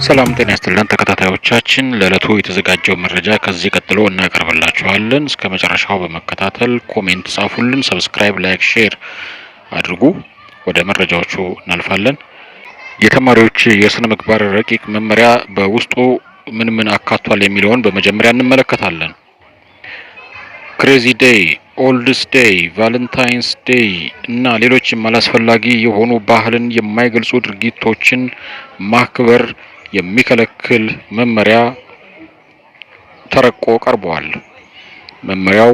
ሰላም ጤና ይስጥልን ተከታታዮቻችን ለዕለቱ የተዘጋጀው መረጃ ከዚህ ቀጥሎ እናቀርብላችኋለን። እስከ መጨረሻው በመከታተል ኮሜንት ጻፉልን፣ ሰብስክራይብ፣ ላይክ፣ ሼር አድርጉ። ወደ መረጃዎቹ እናልፋለን። የተማሪዎች የስነ ምግባር ረቂቅ መመሪያ በውስጡ ምን አካቷል የሚለውን በመጀመሪያ እንመለከታለን። ክሬዚ ዴይ፣ ኦልድስ ዴይ፣ ቫለንታይንስ ዴይ እና ሌሎችም አላስፈላጊ የሆኑ ባህልን የማይገልጹ ድርጊቶችን ማክበር የሚከለክል መመሪያ ተረቆ ቀርቧል። መመሪያው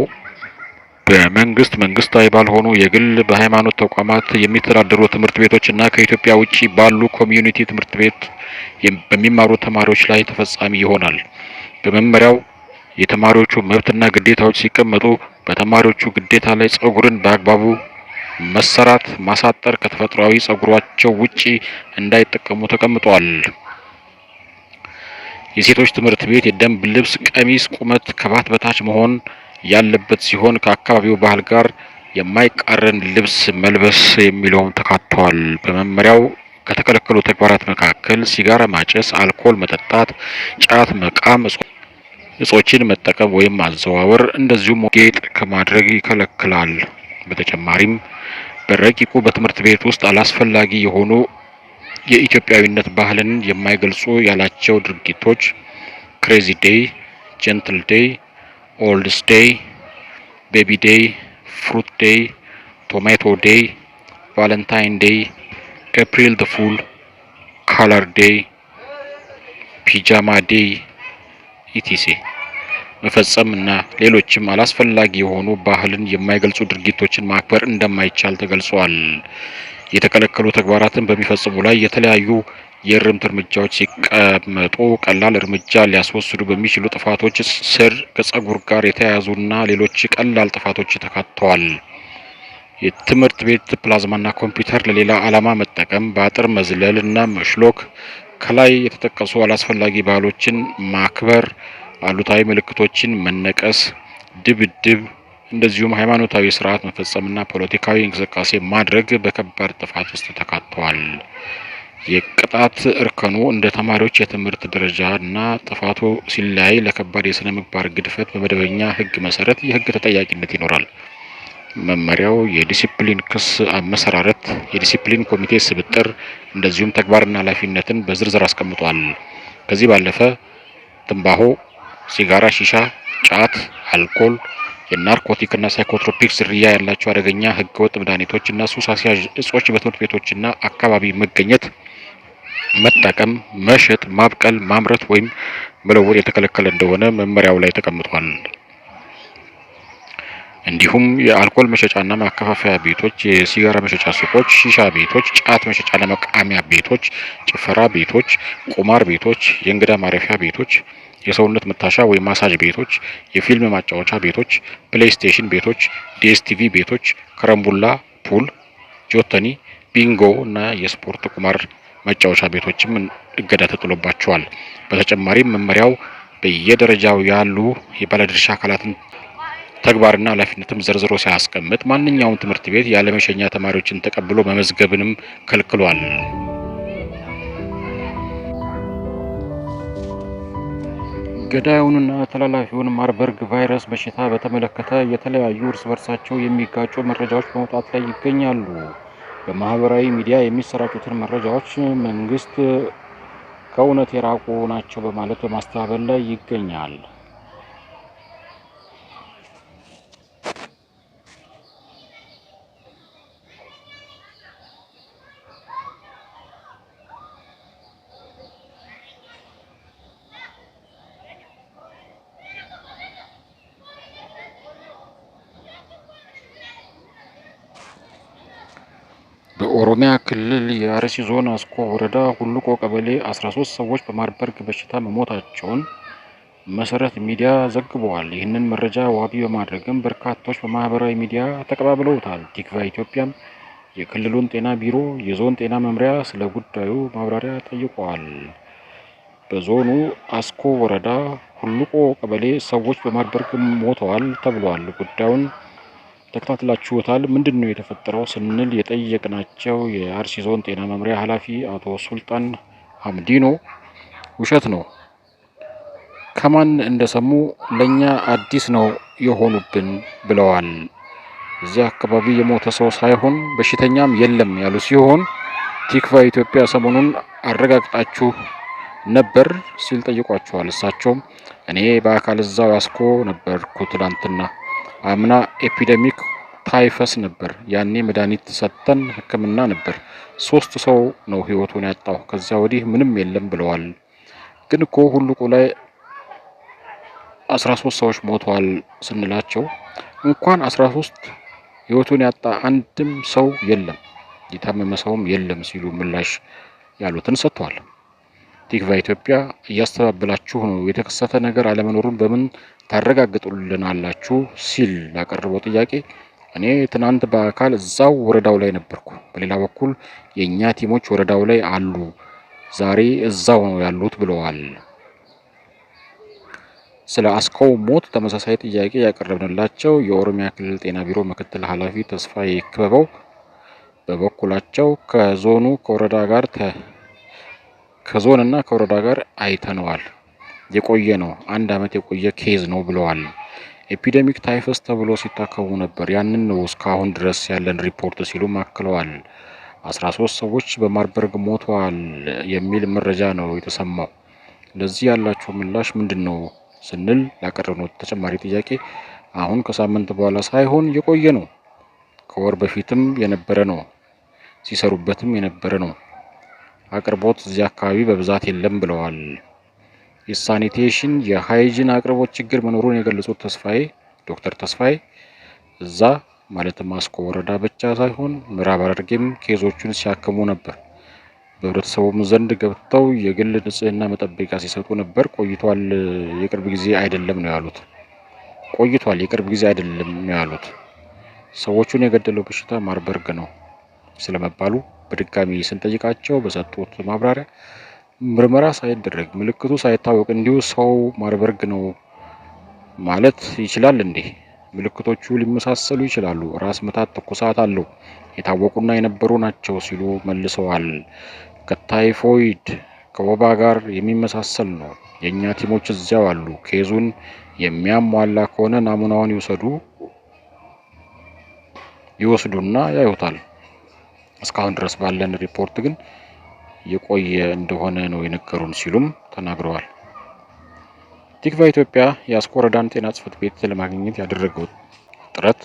መንግስታዊ ባልሆኑ የግል በሃይማኖት ተቋማት የሚተዳደሩ ትምህርት ቤቶች እና ከኢትዮጵያ ውጪ ባሉ ኮሚዩኒቲ ትምህርት ቤት በሚማሩ ተማሪዎች ላይ ተፈጻሚ ይሆናል። በመመሪያው የተማሪዎቹ መብትና ግዴታዎች ሲቀመጡ በተማሪዎቹ ግዴታ ላይ ጸጉርን በአግባቡ መሰራት፣ ማሳጠር፣ ከተፈጥሯዊ ጸጉራቸው ውጪ እንዳይጠቀሙ ተቀምጧል። የሴቶች ትምህርት ቤት የደንብ ልብስ ቀሚስ ቁመት ከባት በታች መሆን ያለበት ሲሆን ከአካባቢው ባህል ጋር የማይቃረን ልብስ መልበስ የሚለውም ተካቷል። በመመሪያው ከተከለከሉ ተግባራት መካከል ሲጋራ ማጨስ፣ አልኮል መጠጣት፣ ጫት መቃም፣ እጾችን መጠቀም ወይም ማዘዋወር እንደዚሁም ጌጥ ከማድረግ ይከለክላል። በተጨማሪም በረቂቁ በትምህርት ቤት ውስጥ አላስፈላጊ የሆኑ የኢትዮጵያዊነት ባህልን የማይገልጹ ያላቸው ድርጊቶች ክሬዚ ዴይ፣ ጀንትል ዴይ፣ ኦልድስ ዴይ፣ ቤቢ ዴይ፣ ፍሩት ዴይ፣ ቶማቶ ዴይ፣ ቫለንታይን ዴይ፣ ኤፕሪል ዘ ፉል፣ ካለር ዴይ፣ ፒጃማ ዴይ ኢቲሲ መፈጸም እና ሌሎችም አላስፈላጊ የሆኑ ባህልን የማይገልጹ ድርጊቶችን ማክበር እንደማይቻል ተገልጿል። የተከለከሉ ተግባራትን በሚፈጽሙ ላይ የተለያዩ የእርምት እርምጃዎች ሲቀመጡ ቀላል እርምጃ ሊያስወስዱ በሚችሉ ጥፋቶች ስር ከጸጉር ጋር የተያያዙና ሌሎች ቀላል ጥፋቶች ተካተዋል። የትምህርት ቤት ፕላዝማና ኮምፒውተር ለሌላ ዓላማ መጠቀም፣ በአጥር መዝለል እና መሽሎክ፣ ከላይ የተጠቀሱ አላስፈላጊ ባህሎችን ማክበር፣ አሉታዊ ምልክቶችን መነቀስ፣ ድብድብ እንደዚሁም ሃይማኖታዊ ስርዓት መፈጸምና ፖለቲካዊ እንቅስቃሴ ማድረግ በከባድ ጥፋት ውስጥ ተካተዋል። የቅጣት እርከኑ እንደ ተማሪዎች የትምህርት ደረጃና ጥፋቱ ሲለያይ ለከባድ የስነ ምግባር ግድፈት በመደበኛ ሕግ መሰረት የሕግ ተጠያቂነት ይኖራል። መመሪያው የዲሲፕሊን ክስ አመሰራረት፣ የዲሲፕሊን ኮሚቴ ስብጥር እንደዚሁም ተግባርና ኃላፊነትን በዝርዝር አስቀምጧል። ከዚህ ባለፈ ትንባሆ፣ ሲጋራ፣ ሺሻ፣ ጫት፣ አልኮል፣ የናርኮቲክና ሳይኮትሮፒክ ዝርያ ያላቸው አደገኛ ህገወጥ መድኃኒቶች እና ሱስ አስያዥ እጾች በትምህርት ቤቶችና አካባቢ መገኘት፣ መጠቀም፣ መሸጥ፣ ማብቀል፣ ማምረት ወይም መለወጥ የተከለከለ እንደሆነ መመሪያው ላይ ተቀምጧል። እንዲሁም የአልኮል መሸጫና ማከፋፈያ ቤቶች፣ የሲጋራ መሸጫ ሱቆች፣ ሺሻ ቤቶች፣ ጫት መሸጫና መቃሚያ ቤቶች፣ ጭፈራ ቤቶች፣ ቁማር ቤቶች፣ የእንግዳ ማረፊያ ቤቶች፣ የሰውነት መታሻ ወይም ማሳጅ ቤቶች፣ የፊልም ማጫወቻ ቤቶች፣ ፕሌይስቴሽን ቤቶች፣ ዲኤስቲቪ ቤቶች፣ ከረምቡላ፣ ፑል፣ ጆተኒ፣ ቢንጎ እና የስፖርት ቁማር መጫወቻ ቤቶችም እገዳ ተጥሎባቸዋል። በተጨማሪም መመሪያው በየደረጃው ያሉ የባለድርሻ አካላትን ተግባርና ኃላፊነትም ዘርዝሮ ሲያስቀምጥ ማንኛውም ትምህርት ቤት ያለመሸኛ ተማሪዎችን ተቀብሎ መመዝገብንም ከልክሏል። ገዳዩንና ተላላፊውን ማርበርግ ቫይረስ በሽታ በተመለከተ የተለያዩ እርስ በርሳቸው የሚጋጩ መረጃዎች በመውጣት ላይ ይገኛሉ። በማህበራዊ ሚዲያ የሚሰራጩትን መረጃዎች መንግስት ከእውነት የራቁ ናቸው በማለት በማስተባበል ላይ ይገኛል። በኦሮሚያ ክልል የአርሲ ዞን አስኮ ወረዳ ሁሉቆ ቀበሌ 13 ሰዎች በማርበርግ በሽታ መሞታቸውን መሰረት ሚዲያ ዘግቧል። ይህንን መረጃ ዋቢ በማድረግም በርካቶች በማህበራዊ ሚዲያ ተቀባብለውታል። ቲክቫ ኢትዮጵያም የክልሉን ጤና ቢሮ፣ የዞን ጤና መምሪያ ስለ ጉዳዩ ማብራሪያ ጠይቀዋል። በዞኑ አስኮ ወረዳ ሁሉቆ ቀበሌ ሰዎች በማርበርግ ሞተዋል ተብሏል። ጉዳዩን ተከታትላችሁታል። ምንድነው የተፈጠረው ስንል የጠየቅናቸው የአርሲ ዞን ጤና መምሪያ ኃላፊ አቶ ሱልጣን ሀምዲኖ ውሸት ነው። ከማን እንደሰሙ ለኛ አዲስ ነው የሆኑብን ብለዋል። እዚያ አካባቢ የሞተ ሰው ሳይሆን በሽተኛም የለም ያሉ ሲሆን ቲክቫ ኢትዮጵያ ሰሞኑን አረጋግጣችሁ ነበር ሲል ጠይቋቸዋል። እሳቸውም እኔ በአካል እዛው አስኮ ነበርኩ ትላንትና። አምና ኤፒደሚክ ታይፈስ ነበር። ያኔ መድኃኒት ሰጠን ሕክምና ነበር። 3 ሰው ነው ህይወቱን ያጣው። ከዚያ ወዲህ ምንም የለም ብለዋል። ግን እኮ ሁሉቁ ላይ 13 ሰዎች ሞተዋል ስንላቸው እንኳን 13 ህይወቱን ያጣ አንድም ሰው የለም፣ የታመመ ሰውም የለም ሲሉ ምላሽ ያሉትን ሰጥተዋል። ቲክቫ ኢትዮጵያ እያስተባበላችሁ ነው፣ የተከሰተ ነገር አለመኖሩን በምን ታረጋግጡልናላችሁ ሲል ላቀረበው ጥያቄ እኔ ትናንት በአካል እዛው ወረዳው ላይ ነበርኩ። በሌላ በኩል የእኛ ቲሞች ወረዳው ላይ አሉ፣ ዛሬ እዛው ነው ያሉት ብለዋል። ስለ አስኮው ሞት ተመሳሳይ ጥያቄ ያቀረብንላቸው የኦሮሚያ ክልል ጤና ቢሮ ምክትል ኃላፊ ተስፋዬ ክበበው በበኩላቸው ከዞንና ከወረዳ ጋር አይተነዋል፣ የቆየ ነው፣ 1 ዓመት የቆየ ኬዝ ነው ብለዋል። ኤፒዴሚክ ታይፈስ ተብሎ ሲታከሙ ነበር፣ ያንን ነው እስካሁን ድረስ ያለን ሪፖርት ሲሉ አክለዋል። 13 ሰዎች በማርበርግ ሞተዋል የሚል መረጃ ነው የተሰማው። ለዚህ ያላቸው ምላሽ ምንድን ነው ስንል ያቀረብነው ተጨማሪ ጥያቄ አሁን ከሳምንት በኋላ ሳይሆን የቆየ ነው፣ ከወር በፊትም የነበረ ነው፣ ሲሰሩበትም የነበረ ነው። አቅርቦት እዚህ አካባቢ በብዛት የለም ብለዋል። የሳኒቴሽን የሃይጂን አቅርቦት ችግር መኖሩን የገለጹት ዶክተር ተስፋዬ እዛ ማለትም አስኮ ወረዳ ብቻ ሳይሆን ምዕራብ ሐረርጌም ኬዞቹን ሲያክሙ ነበር። በህብረተሰቡም ዘንድ ገብተው የግል ንጽህና መጠበቂያ ሲሰጡ ነበር። ቆይቷል፣ የቅርብ ጊዜ አይደለም ነው ያሉት። ቆይቷል፣ የቅርብ ጊዜ አይደለም ነው ያሉት። ሰዎቹን የገደለው በሽታ ማርበርግ ነው ስለመባሉ በድጋሚ ስንጠይቃቸው በሰጡት ማብራሪያ ምርመራ ሳይደረግ ምልክቱ ሳይታወቅ እንዲሁ ሰው ማርበርግ ነው ማለት ይችላል እንዴ? ምልክቶቹ ሊመሳሰሉ ይችላሉ። ራስ ምታት፣ ትኩሳት አለው፣ የታወቁና የነበሩ ናቸው ሲሉ መልሰዋል። ከታይፎይድ ከወባ ጋር የሚመሳሰል ነው። የእኛ ቲሞች እዚያው አሉ። ኬዙን የሚያሟላ ከሆነ ናሙናውን ይወስዱና ያዩታል። እስካሁን ድረስ ባለን ሪፖርት ግን የቆየ እንደሆነ ነው የነገሩን ሲሉም ተናግረዋል። ቲክቫ ኢትዮጵያ የአስኮ ወረዳን ጤና ጽሕፈት ቤት ለማግኘት ያደረገው ጥረት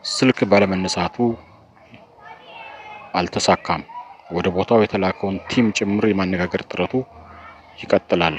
ስልክ ባለመነሳቱ አልተሳካም። ወደ ቦታው የተላከውን ቲም ጭምር የማነጋገር ጥረቱ ይቀጥላል።